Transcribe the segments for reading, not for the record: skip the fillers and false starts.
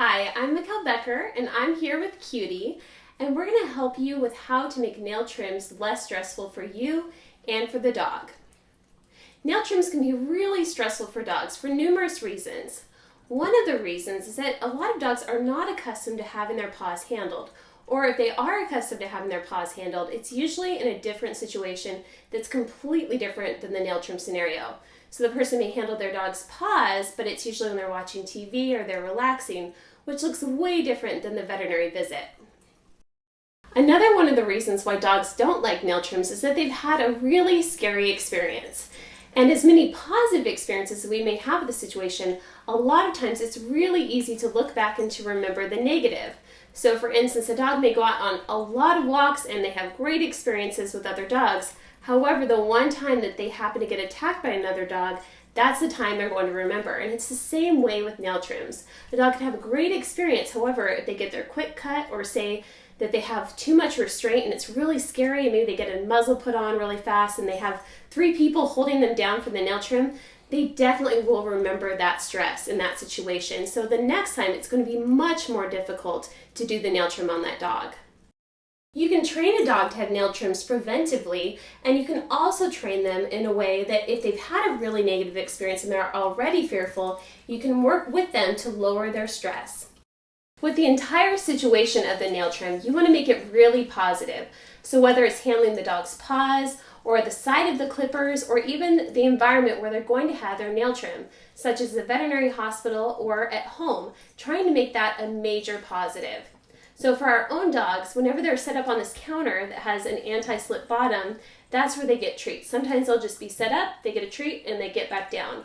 Hi, I'm Mikkel Becker and I'm here with Cutie, and we're going to help you with how to make nail trims less stressful for you and for the dog. Nail trims can be really stressful for dogs for numerous reasons. One of the reasons is that a lot of dogs are not accustomed to having their paws handled, or if they are accustomed to having their paws handled, it's usually in a different situation that's completely different than the nail trim scenario. So the person may handle their dog's paws, but it's usually when they're watching TV or they're relaxing, which looks way different than the veterinary visit. Another one of the reasons why dogs don't like nail trims is that they've had a really scary experience. And as many positive experiences as we may have with the situation, a lot of times it's really easy to look back and to remember the negative. So for instance, a dog may go out on a lot of walks and they have great experiences with other dogs. However, the one time that they happen to get attacked by another dog, that's the time they're going to remember. And it's the same way with nail trims. The dog can have a great experience. However, if they get their quick cut or say that they have too much restraint and it's really scary, and maybe they get a muzzle put on really fast and they have 3 people holding them down for the nail trim, they definitely will remember that stress in that situation. So the next time it's going to be much more difficult to do the nail trim on that dog. You can train a dog to have nail trims preventively, and you can also train them in a way that if they've had a really negative experience and they're already fearful, you can work with them to lower their stress. With the entire situation of the nail trim, you want to make it really positive. So whether it's handling the dog's paws, or the side of the clippers, or even the environment where they're going to have their nail trim, such as the veterinary hospital or at home, trying to make that a major positive. So for our own dogs, whenever they're set up on this counter that has an anti-slip bottom, that's where they get treats. Sometimes they'll just be set up, they get a treat, and they get back down.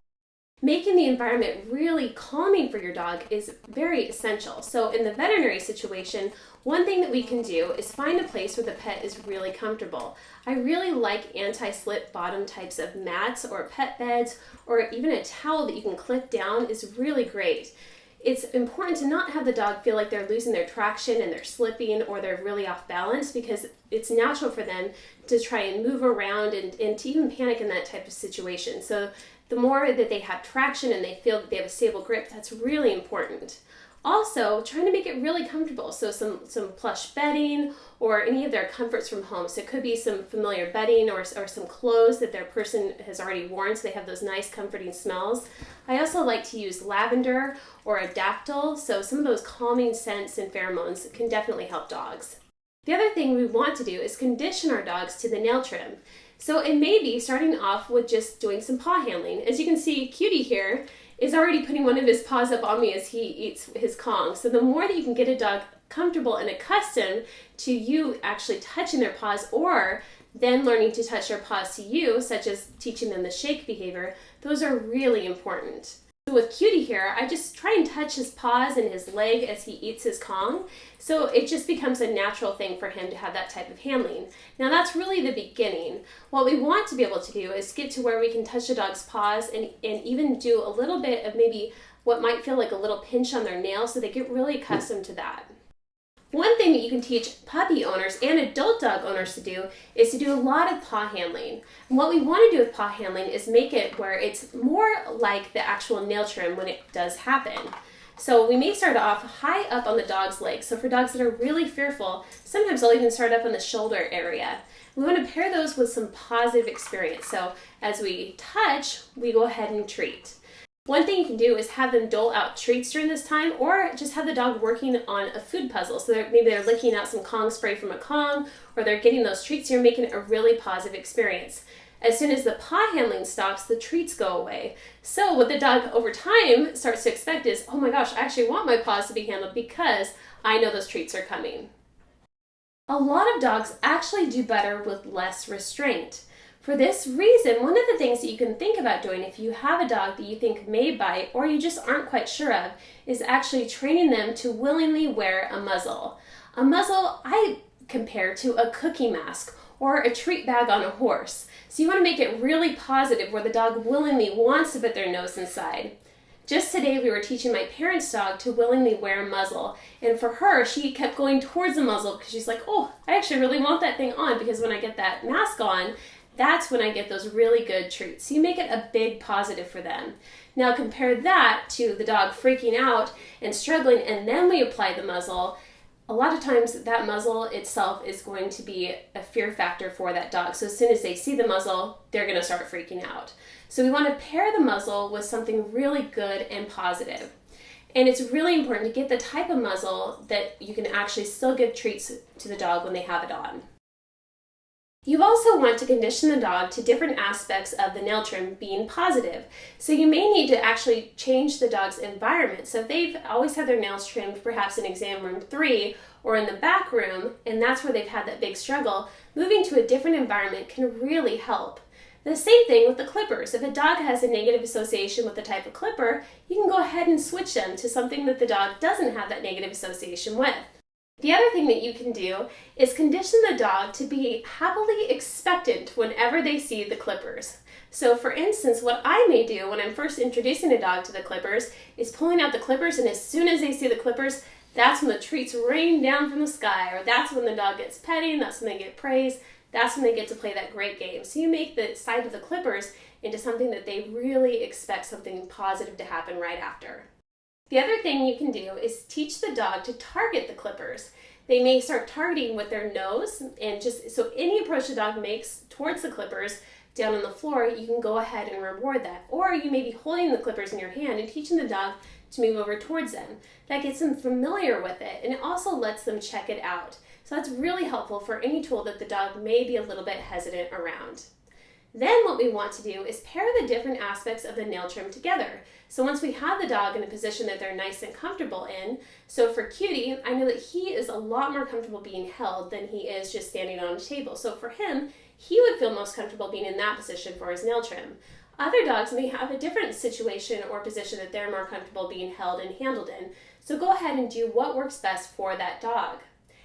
Making the environment really calming for your dog is very essential. So in the veterinary situation, one thing that we can do is find a place where the pet is really comfortable. I really like anti-slip bottom types of mats or pet beds, or even a towel that you can clip down is really great. It's important to not have the dog feel like they're losing their traction and they're slipping or they're really off balance, because it's natural for them to try and move around and to even panic in that type of situation. So the more that they have traction and they feel that they have a stable grip, that's really important. Also, trying to make it really comfortable. So some plush bedding or any of their comforts from home. So it could be some familiar bedding or some clothes that their person has already worn, so they have those nice comforting smells. I also like to use lavender or a dactyl. So some of those calming scents and pheromones can definitely help dogs. The other thing we want to do is condition our dogs to the nail trim. So it may be starting off with just doing some paw handling. As you can see, Cutie here is already putting one of his paws up on me as he eats his Kong. So the more that you can get a dog comfortable and accustomed to you actually touching their paws, or then learning to touch their paws to you, such as teaching them the shake behavior, those are really important. So with Cutie here, I just try and touch his paws and his leg as he eats his Kong. So it just becomes a natural thing for him to have that type of handling. Now that's really the beginning. What we want to be able to do is get to where we can touch the dog's paws and even do a little bit of maybe what might feel like a little pinch on their nail, so they get really accustomed to that. One thing that you can teach puppy owners and adult dog owners to do is to do a lot of paw handling. And what we want to do with paw handling is make it where it's more like the actual nail trim when it does happen. So we may start off high up on the dog's legs. So for dogs that are really fearful, sometimes I'll even start up on the shoulder area. We want to pair those with some positive experience. So as we touch, we go ahead and treat. One thing you can do is have them dole out treats during this time, or just have the dog working on a food puzzle. So maybe they're licking out some Kong spray from a Kong, or they're getting those treats. You're making it a really positive experience. As soon as the paw handling stops, the treats go away. So what the dog over time starts to expect is, oh my gosh, I actually want my paws to be handled because I know those treats are coming. A lot of dogs actually do better with less restraint. For this reason, one of the things that you can think about doing if you have a dog that you think may bite or you just aren't quite sure of is actually training them to willingly wear a muzzle. A muzzle I compare to a cookie mask or a treat bag on a horse. So you want to make it really positive where the dog willingly wants to put their nose inside. Just today we were teaching my parents' dog to willingly wear a muzzle, and for her, she kept going towards the muzzle because she's like, oh, I actually really want that thing on, because when I get that mask on, that's when I get those really good treats. So you make it a big positive for them. Now compare that to the dog freaking out and struggling, and then we apply the muzzle. A lot of times that muzzle itself is going to be a fear factor for that dog. So as soon as they see the muzzle, they're going to start freaking out. So we want to pair the muzzle with something really good and positive. And it's really important to get the type of muzzle that you can actually still give treats to the dog when they have it on. You also want to condition the dog to different aspects of the nail trim being positive. So you may need to actually change the dog's environment. So if they've always had their nails trimmed, perhaps in exam room 3 or in the back room, and that's where they've had that big struggle, moving to a different environment can really help. The same thing with the clippers. If a dog has a negative association with the type of clipper, you can go ahead and switch them to something that the dog doesn't have that negative association with. The other thing that you can do is condition the dog to be happily expectant whenever they see the clippers. So for instance, what I may do when I'm first introducing a dog to the clippers is pulling out the clippers, and as soon as they see the clippers, that's when the treats rain down from the sky, or that's when the dog gets petting, that's when they get praise, that's when they get to play that great game. So you make the sight of the clippers into something that they really expect something positive to happen right after. The other thing you can do is teach the dog to target the clippers. They may start targeting with their nose, and just so any approach the dog makes towards the clippers down on the floor, you can go ahead and reward that. Or you may be holding the clippers in your hand and teaching the dog to move over towards them. That gets them familiar with it, and it also lets them check it out. So that's really helpful for any tool that the dog may be a little bit hesitant around. Then what we want to do is pair the different aspects of the nail trim together. So once we have the dog in a position that they're nice and comfortable in, so for Cutie, I know that he is a lot more comfortable being held than he is just standing on a table. So for him, he would feel most comfortable being in that position for his nail trim. Other dogs may have a different situation or position that they're more comfortable being held and handled in. So go ahead and do what works best for that dog.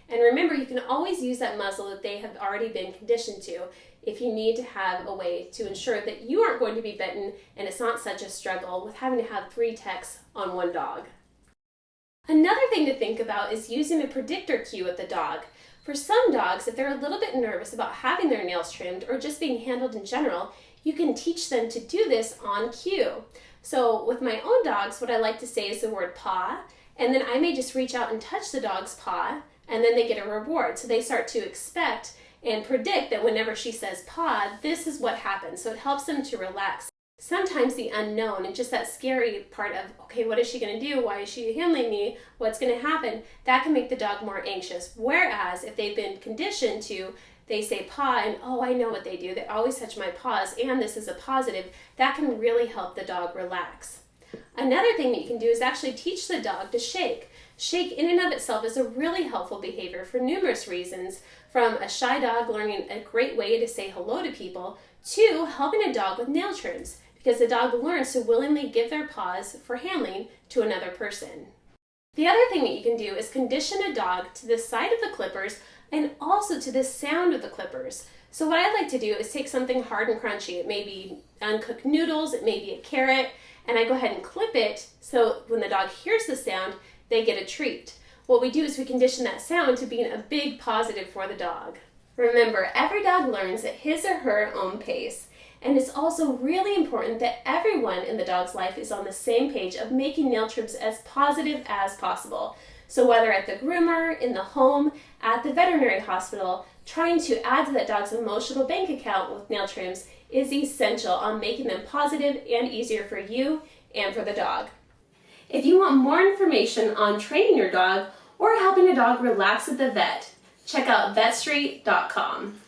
And remember, you can always use that muzzle that they have already been conditioned to if you need to have a way to ensure that you aren't going to be bitten and it's not such a struggle with having to have 3 techs on one dog. Another thing to think about is using a predictor cue with the dog. For some dogs, if they're a little bit nervous about having their nails trimmed or just being handled in general, you can teach them to do this on cue. So with my own dogs, what I like to say is the word paw, and then I may just reach out and touch the dog's paw, and then they get a reward. So they start to expect and predict that whenever she says paw, this is what happens. So it helps them to relax. Sometimes the unknown and just that scary part of, okay, what is she going to do? Why is she handling me? What's going to happen? That can make the dog more anxious. Whereas if they've been conditioned to, they say paw and, oh, I know what they do. They always touch my paws and this is a positive. That can really help the dog relax. Another thing that you can do is actually teach the dog to shake. Shake in and of itself is a really helpful behavior for numerous reasons, from a shy dog learning a great way to say hello to people to helping a dog with nail trims, because the dog learns to willingly give their paws for handling to another person. The other thing that you can do is condition a dog to the sight of the clippers and also to the sound of the clippers. So what I like to do is take something hard and crunchy. It may be uncooked noodles, it may be a carrot, and I go ahead and clip it so when the dog hears the sound, they get a treat. What we do is we condition that sound to being a big positive for the dog. Remember, every dog learns at his or her own pace. And it's also really important that everyone in the dog's life is on the same page of making nail trims as positive as possible. So whether at the groomer, in the home, at the veterinary hospital, trying to add to that dog's emotional bank account with nail trims is essential on making them positive and easier for you and for the dog. If you want more information on training your dog or helping a dog relax at the vet, check out vetstreet.com.